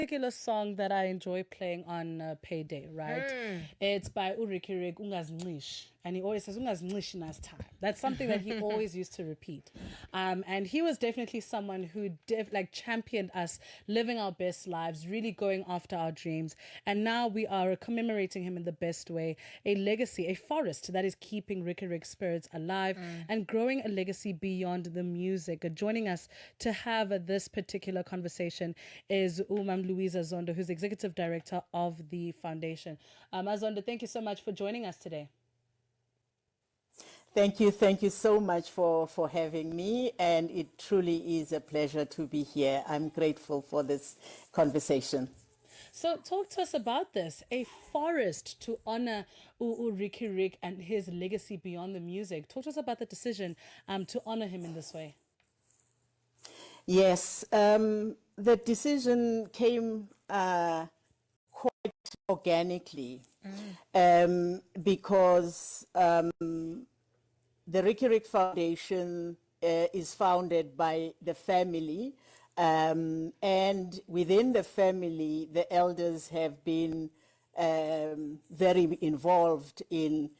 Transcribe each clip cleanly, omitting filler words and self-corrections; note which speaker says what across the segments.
Speaker 1: Particular song that I enjoy playing on payday, right? It's by Riky Rick, Ungaznish. And he always says, Ungaznish nas time. That's something that he always used to repeat. And he was definitely someone who championed us living our best lives, really going after our dreams. And now we are commemorating him in the best way. A legacy, a forest that is keeping Riky Rick's spirits alive and growing a legacy beyond the music. Joining us to have this particular conversation is Louisa Zondo, who's executive director of the foundation. Zondo, thank you so much for joining us today.
Speaker 2: Thank you so much for having me, and it truly is a pleasure to be here. I'm grateful for this conversation.
Speaker 1: So talk to us about this, a forest to honor Riky Rick and his legacy beyond the music. Talk to us about the decision to honor him in this way.
Speaker 2: Yes, the decision came quite organically because the Riky Rick Foundation is founded by the family, and within the family, the elders have been very involved in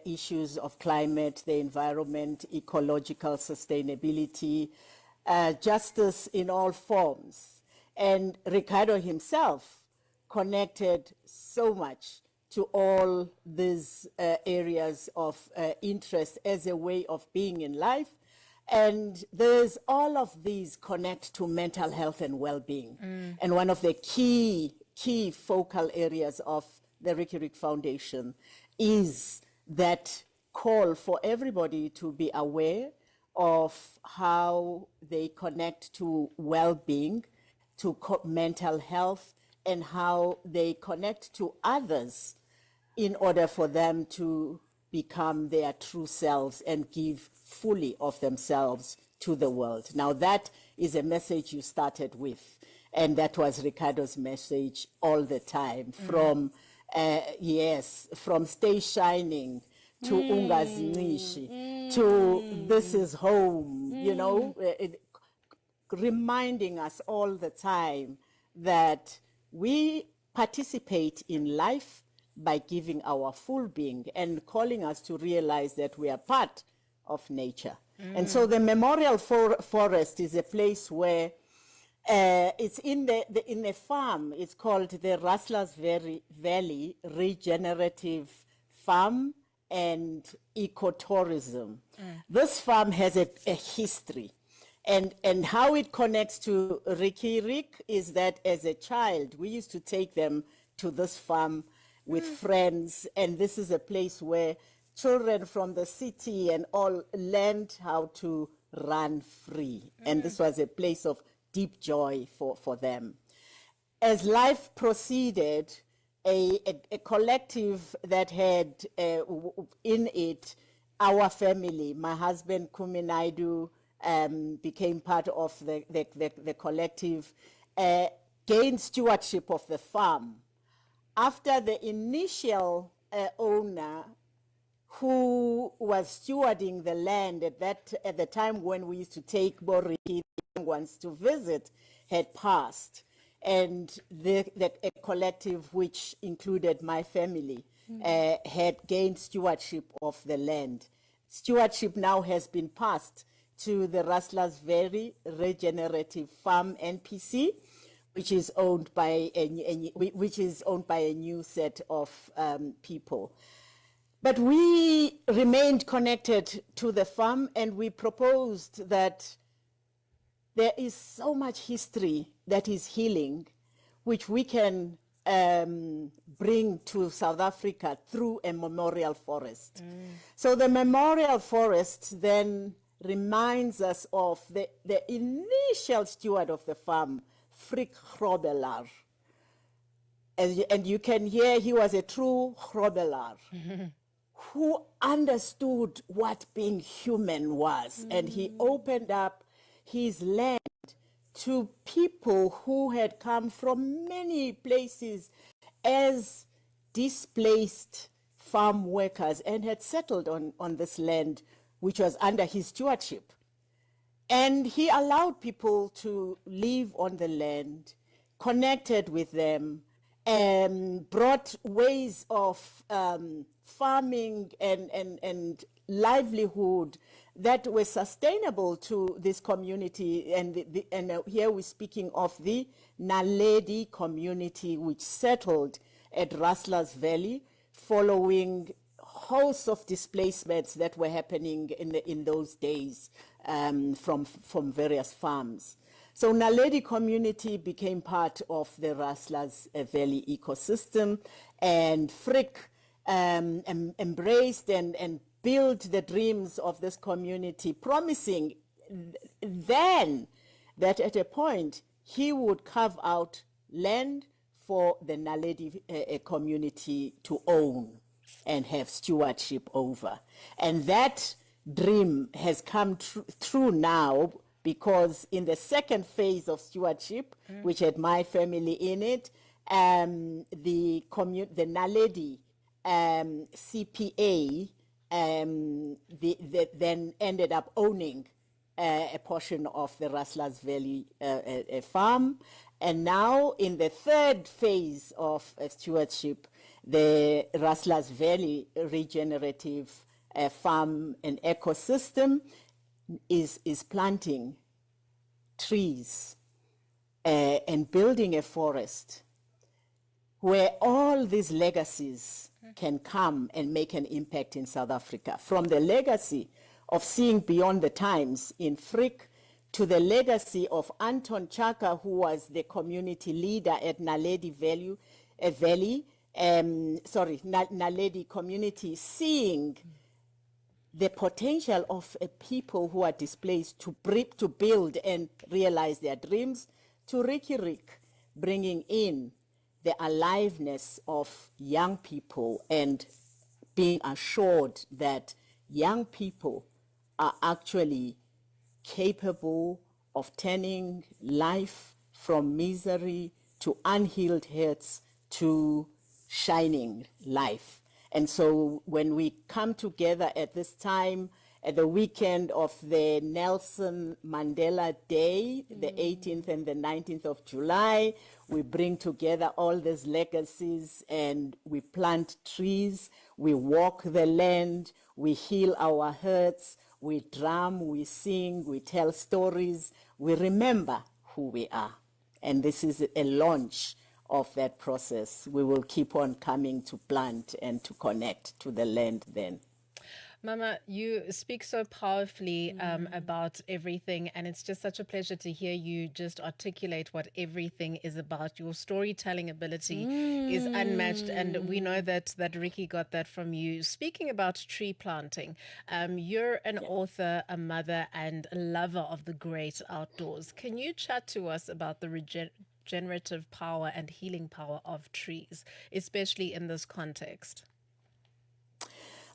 Speaker 2: issues of climate, the environment, ecological sustainability, justice in all forms. And Ricardo himself connected so much to all these areas of interest as a way of being in life. And there's all of these connect to mental health and well-being. And one of the key focal areas of the Riky Rick Foundation is that call for everybody to be aware of how they connect to well-being, to mental health, and how they connect to others in order for them to become their true selves and give fully of themselves to the world. Now that is a message you started with, and that was Ricardo's message all the time, from from Stay Shining to Ungaznishi to This Is Home, you know, reminding us all the time that we participate in life by giving our full being and calling us to realize that we are part of nature. And so the Memorial Forest is a place where it's in a farm. It's called the Rustlers Valley Regenerative Farm and Ecotourism. This farm has a history. And how it connects to Riky Rick is that as a child, we used to take them to this farm with friends, and this is a place where children from the city and all learned how to run free. And this was a place of deep joy for them. As life proceeded, a collective that had in it our family, my husband Kumi Naidu, became part of the collective, gained stewardship of the farm. After the initial owner, who was stewarding the land at the time when we used to take Boriki ones to visit, had passed, and a collective which included my family had gained stewardship of the land. Stewardship now has been passed to the Rustlers Valley Regenerative Farm NPC, which is owned by a new set of people. But we remained connected to the farm, and we proposed that there is so much history that is healing, which we can bring to South Africa through a memorial forest. So the memorial forest then reminds us of the initial steward of the farm, Frick Grobbelaar. And you can hear he was a true Grobbelaar who understood what being human was. And he opened up his land to people who had come from many places as displaced farm workers and had settled on this land, which was under his stewardship. And he allowed people to live on the land, connected with them, brought ways of farming and livelihood that were sustainable to this community. And here we're speaking of the Naledi community, which settled at Rustlers Valley following hosts of displacements that were happening in those days from various farms. So Naledi community became part of the Rustlers Valley ecosystem, and Frick embraced and built the dreams of this community, promising then that at a point he would carve out land for the Naledi community to own and have stewardship over. And that dream has come true now, because in the second phase of stewardship, which had my family in it, the Naledi CPA then ended up owning a portion of the Rustlers Valley farm. And now in the third phase of stewardship, the Rustlers Valley Regenerative Farm and Ecosystem is planting trees and building a forest where all these legacies can come and make an impact in South Africa. From the legacy of seeing beyond the times in Frick, to the legacy of Anton Chaka, who was the community leader at Naledi Naledi community, seeing the potential of people who are displaced to build and realize their dreams, to Riky Rick, bringing in the aliveness of young people and being assured that young people are actually capable of turning life from misery to unhealed hurts to shining life. And so when we come together at this time, at the weekend of the Nelson Mandela Day, the 18th and the 19th of July, we bring together all these legacies and we plant trees, we walk the land, we heal our hurts, we drum, we sing, we tell stories, we remember who we are. And this is a launch of that process. We will keep on coming to plant and to connect to the land then.
Speaker 3: Mama, you speak so powerfully about everything, and it's just such a pleasure to hear you just articulate what everything is about. Your storytelling ability is unmatched, and we know that Riky got that from you. Speaking about tree planting, you're an author, a mother, and a lover of the great outdoors. Can you chat to us about the regenerative power and healing power of trees, especially in this context?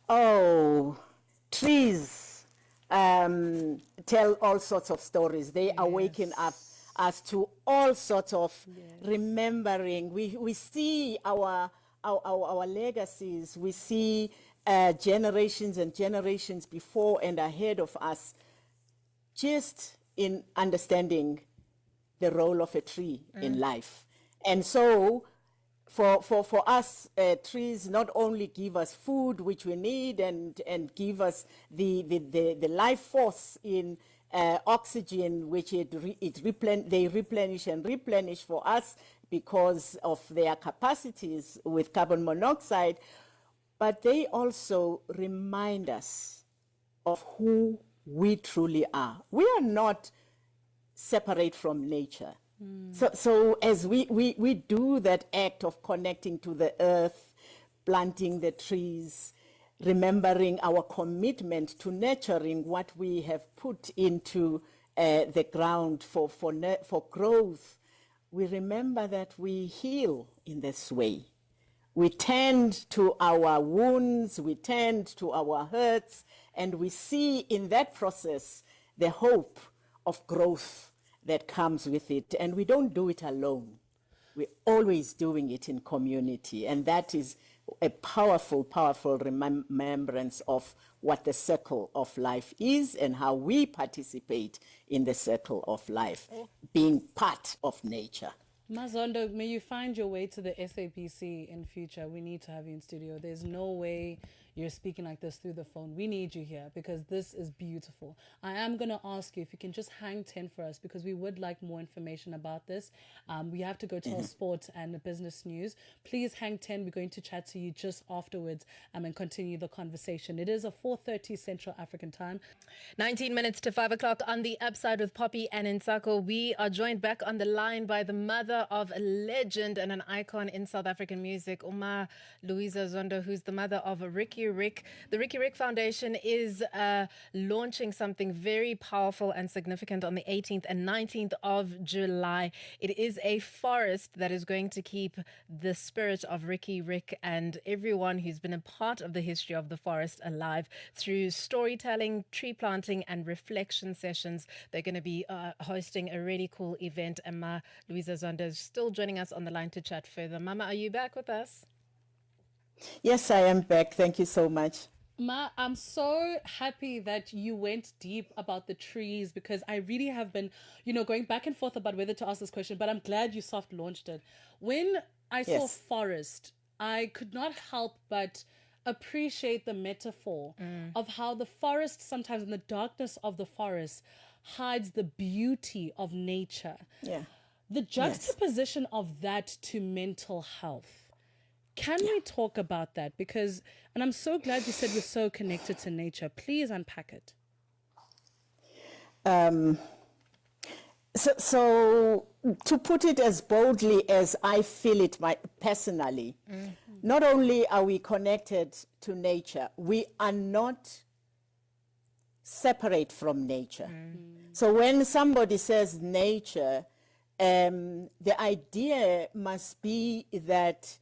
Speaker 2: Oh, trees tell all sorts of stories. They awaken us to all sorts of remembering. We see our legacies. We see generations and generations before and ahead of us, just in understanding the role of a tree in life. And so for us, trees not only give us food, which we need, and give us the life force in oxygen, which they replenish and replenish for us because of their capacities with carbon monoxide, but they also remind us of who we truly are. We are not separate from nature. So as we do that act of connecting to the earth, planting the trees, remembering our commitment to nurturing what we have put into the ground for growth, we remember that we heal in this way. We tend to our wounds, we tend to our hurts, and we see in that process the hope of growth that comes with it. And we don't do it alone. We're always doing it in community. And that is a powerful, powerful remembrance of what the circle of life is and how we participate in the circle of life, being part of nature.
Speaker 1: Zondo, may you find your way to the SAPC in future. We need to have you in studio. There's no way you're speaking like this through the phone. We need you here because this is beautiful. I am going to ask you if you can just hang 10 for us because we would like more information about this. We have to go to our sports and the business news. Please hang 10. We're going to chat to you just afterwards and continue the conversation. It is a 4:30 Central African time.
Speaker 3: 19 minutes to 5 o'clock on the Upside with Poppy and Ntsako. We are joined back on the line by the mother of a legend and an icon in South African music, Louisa Zondo, who's the mother of Riky Rick. The Riky Rick Foundation is launching something very powerful and significant on the 18th and 19th of July. It is a forest that is going to keep the spirit of Riky Rick and everyone who's been a part of the history of the forest alive through storytelling, tree planting and reflection sessions. They're going to be hosting a really cool event, and Louisa Zondo is still joining us on the line to chat further. Mama, are you back with us?
Speaker 2: Yes, I am back. Thank you so much.
Speaker 1: Ma, I'm so happy that you went deep about the trees because I really have been, going back and forth about whether to ask this question, but I'm glad you soft launched it. When I saw forest, I could not help but appreciate the metaphor of how the forest, sometimes in the darkness of the forest, hides the beauty of nature.
Speaker 2: Yeah.
Speaker 1: The juxtaposition of that to mental health. Can we talk about that? Because, and I'm so glad you said we're so connected to nature. Please unpack it.
Speaker 2: So to put it as boldly as I feel it personally, not only are we connected to nature, we are not separate from nature. So when somebody says nature, the idea must be that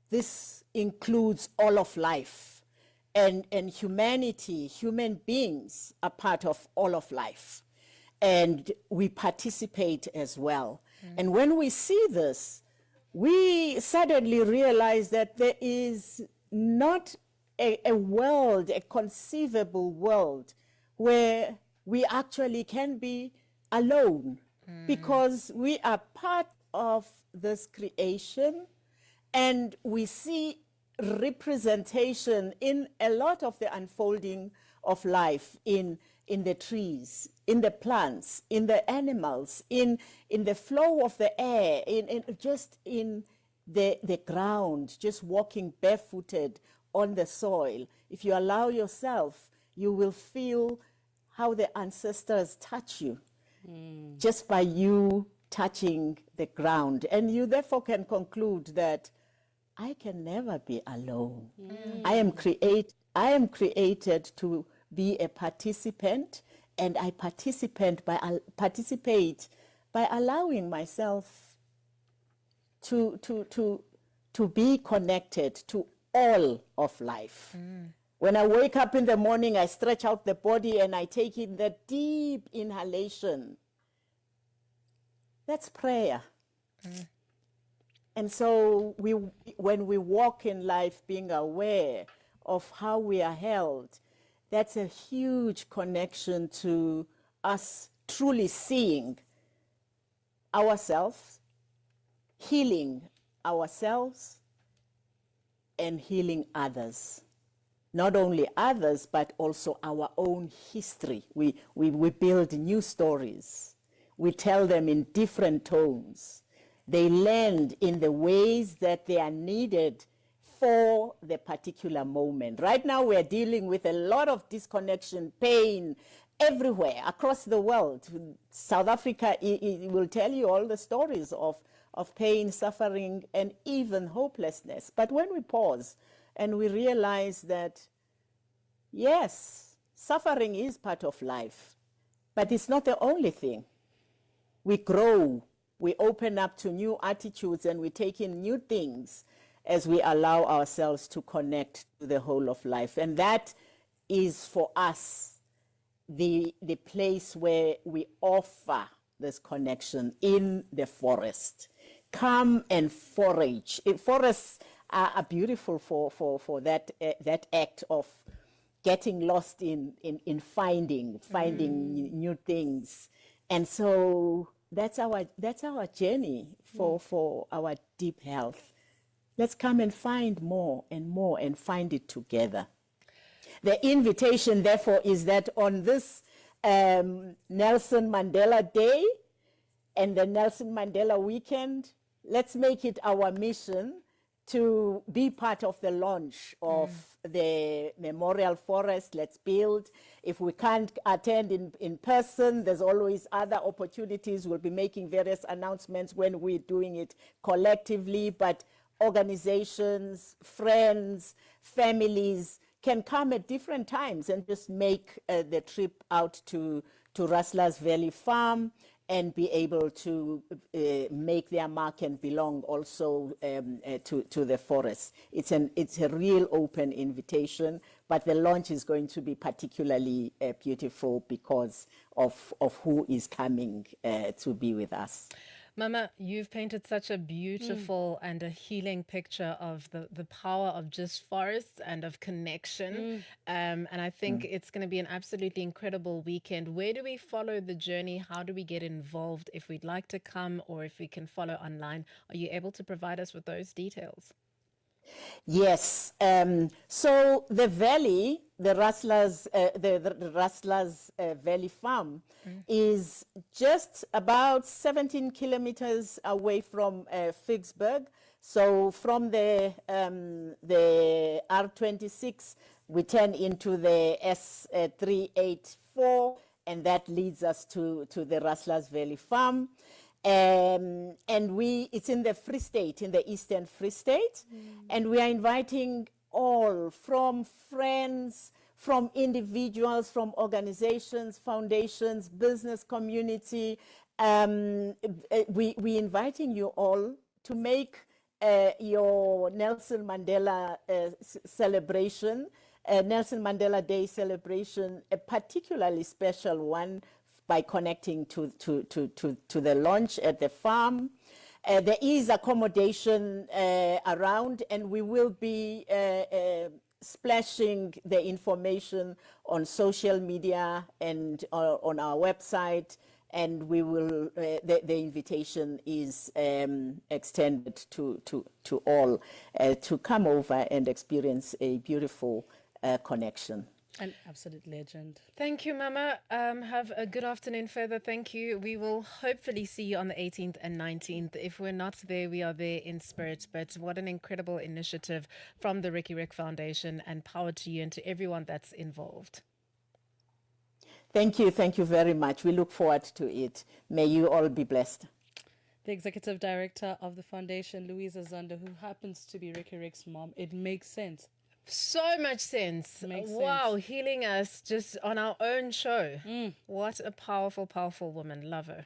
Speaker 2: this includes all of life, and humanity, human beings are part of all of life, and we participate as well. And when we see this, we suddenly realize that there is not a world, a conceivable world, where we actually can be alone, because we are part of this creation. And we see representation in a lot of the unfolding of life in the trees, in the plants, in the animals, in the flow of the air, just in the ground, just walking barefooted on the soil. If you allow yourself, you will feel how the ancestors touch you just by you touching the ground. And you therefore can conclude that I can never be alone. I am created to be a participant, and I participate by allowing myself to be connected to all of life. When I wake up in the morning, I stretch out the body and I take in that deep inhalation. That's prayer. And so when we walk in life being aware of how we are held, that's a huge connection to us truly seeing ourselves, healing ourselves, and healing others. Not only others, but also our own history. We build new stories. We tell them in different tones. They land in the ways that they are needed for the particular moment. Right now, we're dealing with a lot of disconnection, pain, everywhere across the world. South Africa will tell you all the stories of pain, suffering, and even hopelessness. But when we pause and we realize that, yes, suffering is part of life, but it's not the only thing. We grow. We open up to new attitudes and we take in new things as we allow ourselves to connect to the whole of life. And that is for us the place where we offer this connection in the forest. Come and forage. Forests are beautiful for that act of getting lost in finding new things. And so that's our journey for our deep health. Let's come and find more and more and find it together. The invitation, therefore, is that on this Nelson Mandela Day and the Nelson Mandela Weekend, let's make it our mission to be part of the launch of the Memorial Forest. Let's build. If we can't attend in person, there's always other opportunities. We'll be making various announcements when we're doing it collectively, but organizations, friends, families can come at different times and just make the trip out to Rustlers Valley Farm and be able to make their mark and belong also to the forest. It's a real open invitation, but the launch is going to be particularly beautiful because of who is coming to be with us.
Speaker 3: Mama, you've painted such a beautiful and a healing picture of the power of just forests and of connection. And I think it's going to be an absolutely incredible weekend. Where do we follow the journey? How do we get involved if we'd like to come or if we can follow online? Are you able to provide us with those details?
Speaker 2: Yes. So the valley, the Rustlers, the Rustlers Valley Farm is just about 17 kilometers away from Vicksburg. So from the R26, we turn into the S384, and that leads us to the Rustlers Valley Farm. And it's in the Free State, in the Eastern Free State. And we are inviting all, from friends, from individuals, from organizations, foundations, business community. We inviting you all to make your Nelson Mandela celebration, Nelson Mandela Day celebration, a particularly special one by connecting to the launch at the farm. There is accommodation around, and we will be splashing the information on social media and on our website, and we will. The invitation is extended to all to come over and experience a beautiful connection.
Speaker 1: An absolute legend.
Speaker 3: Thank you, Mama. Have a good afternoon further. Thank you. We will hopefully see you on the 18th and 19th. If we're not there, we are there in spirit. But what an incredible initiative from the Riky Rick Foundation, and power to you and to everyone that's involved.
Speaker 2: Thank you. Thank you very much. We look forward to it. May you all be blessed.
Speaker 1: The executive director of the foundation, Louisa Zondo, who happens to be Riky Rick's mom. It makes sense.
Speaker 3: So much sense. Wow, healing us just on our own show. What a powerful, powerful woman. Love her.